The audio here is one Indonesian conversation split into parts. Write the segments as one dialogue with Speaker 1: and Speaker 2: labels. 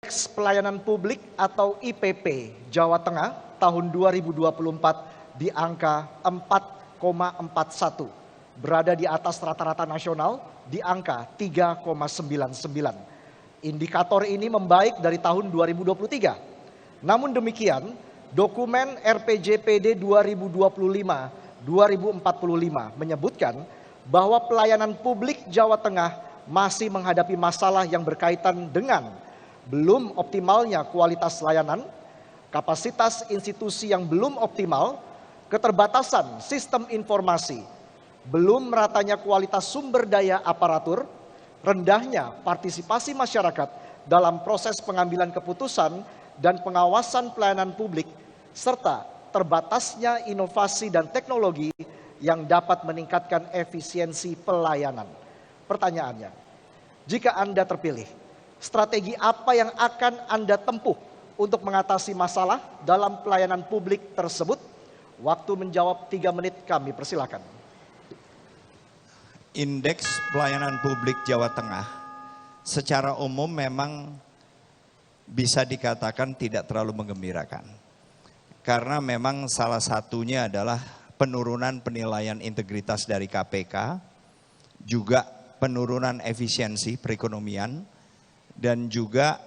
Speaker 1: Pelayanan Publik atau IPP Jawa Tengah tahun 2024 di angka 4,41, berada di atas rata-rata nasional di angka 3,99. Indikator ini membaik dari tahun 2023. Namun demikian, dokumen RPJPD 2025-2045 menyebutkan bahwa pelayanan publik Jawa Tengah masih menghadapi masalah yang berkaitan dengan belum optimalnya kualitas layanan, kapasitas institusi yang belum optimal, keterbatasan sistem informasi, belum meratanya kualitas sumber daya aparatur, rendahnya partisipasi masyarakat dalam proses pengambilan keputusan dan pengawasan pelayanan publik, serta terbatasnya inovasi dan teknologi yang dapat meningkatkan efisiensi pelayanan. Pertanyaannya, jika Anda terpilih, strategi apa yang akan Anda tempuh untuk mengatasi masalah dalam pelayanan publik tersebut? Waktu menjawab 3 menit, kami persilakan.
Speaker 2: Indeks pelayanan publik Jawa Tengah secara umum memang bisa dikatakan tidak terlalu menggembirakan. Karena memang salah satunya adalah penurunan penilaian integritas dari KPK, juga penurunan efisiensi perekonomian, dan juga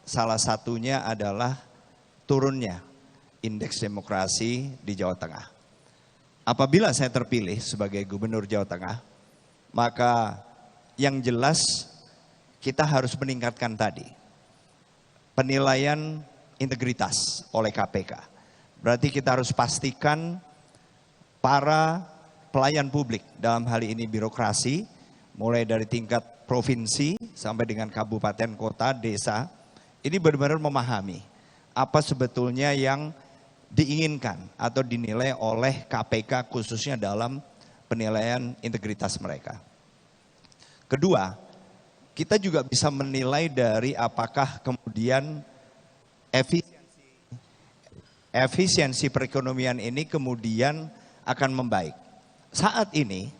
Speaker 2: salah satunya adalah turunnya indeks demokrasi di Jawa Tengah. Apabila saya terpilih sebagai Gubernur Jawa Tengah, maka yang jelas kita harus meningkatkan tadi penilaian integritas oleh KPK. Berarti kita harus pastikan para pelayan publik, dalam hal ini birokrasi, mulai dari tingkat provinsi sampai dengan kabupaten, kota, desa, ini benar-benar memahami apa sebetulnya yang diinginkan atau dinilai oleh KPK khususnya dalam penilaian integritas mereka. Kedua, kita juga bisa menilai dari apakah kemudian efisiensi perekonomian ini kemudian akan membaik. Saat ini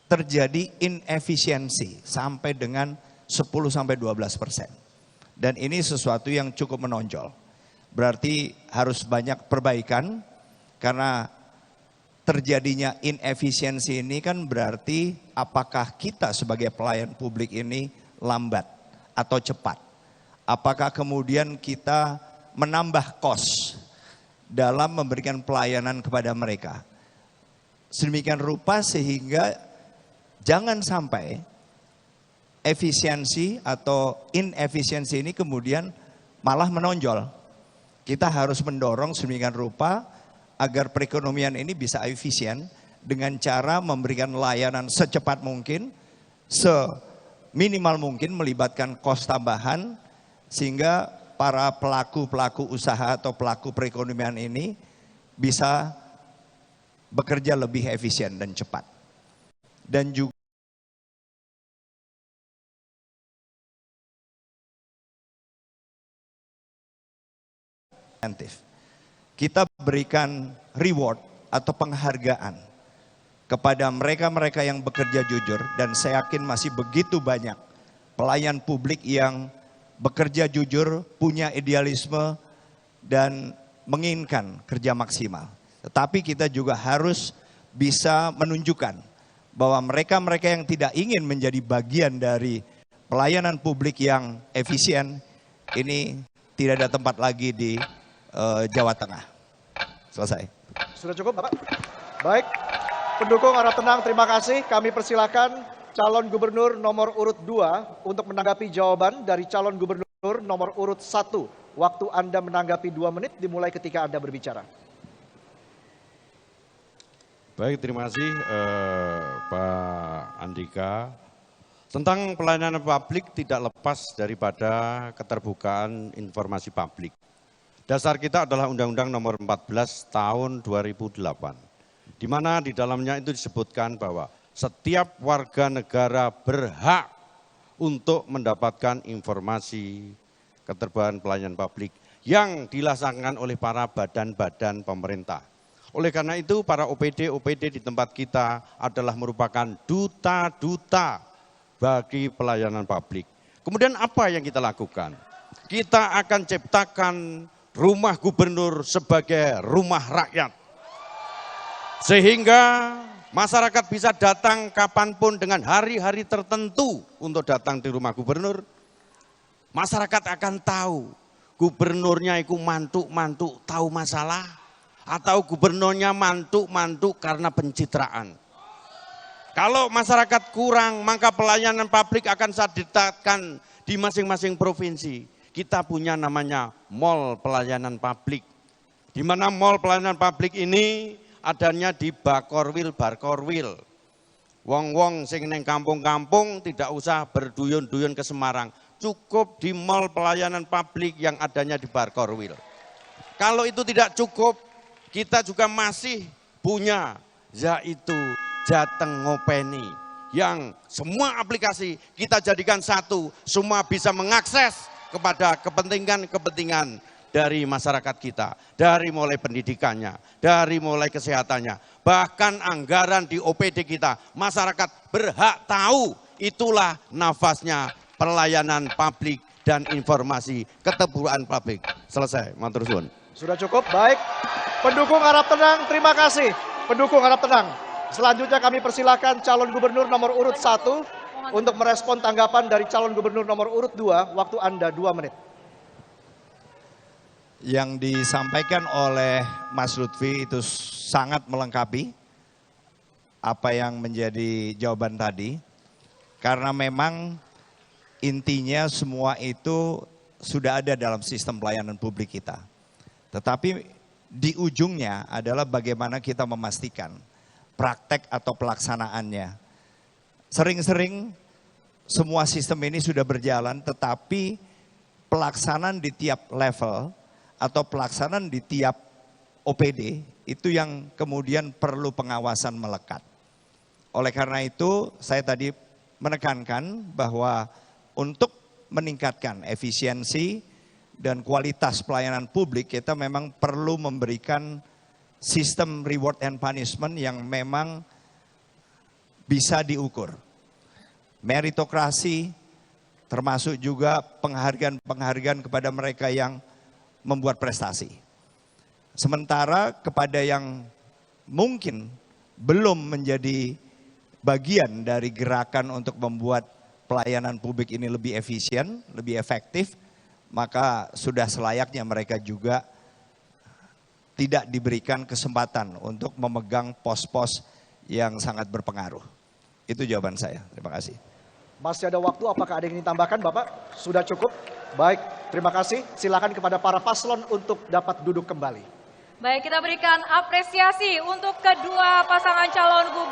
Speaker 2: terjadi inefisiensi sampai dengan 10-12%. Dan ini sesuatu yang cukup menonjol. Berarti harus banyak perbaikan karena terjadinya inefisiensi ini kan berarti apakah kita sebagai pelayan publik ini lambat atau cepat. Apakah kemudian kita menambah kos dalam memberikan pelayanan kepada mereka. Sedemikian rupa sehingga jangan sampai efisiensi atau inefisiensi ini kemudian malah menonjol. Kita harus mendorong sedemikian rupa agar perekonomian ini bisa efisien dengan cara memberikan layanan secepat mungkin, seminimal mungkin melibatkan kos tambahan sehingga para pelaku-pelaku usaha atau pelaku perekonomian ini bisa bekerja lebih efisien dan cepat. Dan juga kita berikan reward atau penghargaan kepada mereka-mereka yang bekerja jujur, dan saya yakin masih begitu banyak pelayan publik yang bekerja jujur, punya idealisme dan menginginkan kerja maksimal. Tetapi kita juga harus bisa menunjukkan bahwa mereka-mereka yang tidak ingin menjadi bagian dari pelayanan publik yang efisien ini tidak ada tempat lagi di Jawa Tengah. Selesai.
Speaker 1: Sudah cukup, Bapak? Baik, pendukung harap tenang, terima kasih. Kami persilakan calon gubernur nomor urut 2 untuk menanggapi jawaban dari calon gubernur nomor urut 1. Waktu Anda menanggapi 2 menit dimulai ketika Anda berbicara.
Speaker 3: Baik, terima kasih Pak Andika. Tentang pelayanan publik tidak lepas daripada keterbukaan informasi publik. Dasar kita adalah Undang-Undang Nomor 14 Tahun 2008, di mana di dalamnya itu disebutkan bahwa setiap warga negara berhak untuk mendapatkan informasi keterbukaan pelayanan publik yang dilaksanakan oleh para badan-badan pemerintah. Oleh karena itu para OPD di tempat kita adalah merupakan duta-duta bagi pelayanan publik. Kemudian apa yang kita lakukan? Kita akan ciptakan rumah gubernur sebagai rumah rakyat. Sehingga masyarakat bisa datang kapanpun dengan hari-hari tertentu untuk datang di rumah gubernur. Masyarakat akan tahu gubernurnya itu mantuk-mantuk tahu masalah, atau gubernurnya mantuk-mantuk karena pencitraan. Kalau masyarakat kurang, maka pelayanan publik akan saya ditetapkan di masing-masing provinsi. Kita punya namanya mall pelayanan publik. Di mana mall pelayanan publik ini adanya di Bakorwil. Wong-wong sing neng kampung-kampung tidak usah berduyun-duyun ke Semarang. Cukup di mall pelayanan publik yang adanya di Bakorwil. Kalau itu tidak cukup, kita juga masih punya yaitu Jateng Ngopeni, yang semua aplikasi kita jadikan satu, semua bisa mengakses kepada kepentingan-kepentingan dari masyarakat kita, dari mulai pendidikannya, dari mulai kesehatannya, bahkan anggaran di OPD kita, masyarakat berhak tahu. Itulah nafasnya pelayanan publik dan informasi keterbukaan publik. Selesai, matur suwun.
Speaker 1: Sudah cukup, baik. Pendukung harap tenang, terima kasih. Pendukung harap tenang. Selanjutnya kami persilakan calon gubernur nomor urut 1 untuk merespon tanggapan dari calon gubernur nomor urut 2. Waktu Anda 2 menit.
Speaker 2: Yang disampaikan oleh Mas Lutfi itu sangat melengkapi apa yang menjadi jawaban tadi. Karena memang intinya semua itu sudah ada dalam sistem pelayanan publik kita. Tetapi di ujungnya adalah bagaimana kita memastikan praktek atau pelaksanaannya. Sering-sering semua sistem ini sudah berjalan, tetapi pelaksanaan di tiap level atau pelaksanaan di tiap OPD itu yang kemudian perlu pengawasan melekat. Oleh karena itu saya tadi menekankan bahwa untuk meningkatkan efisiensi dan kualitas pelayanan publik, kita memang perlu memberikan sistem reward and punishment yang memang bisa diukur. Meritokrasi termasuk juga penghargaan-penghargaan kepada mereka yang membuat prestasi. Sementara kepada yang mungkin belum menjadi bagian dari gerakan untuk membuat pelayanan publik ini lebih efisien, lebih efektif, maka sudah selayaknya mereka juga tidak diberikan kesempatan untuk memegang pos-pos yang sangat berpengaruh. Itu jawaban saya. Terima kasih.
Speaker 1: Masih ada waktu, apakah ada yang ingin ditambahkan Bapak? Sudah cukup? Baik, terima kasih. Silakan kepada para paslon untuk dapat duduk kembali.
Speaker 4: Baik, kita berikan apresiasi untuk kedua pasangan calon gubernur.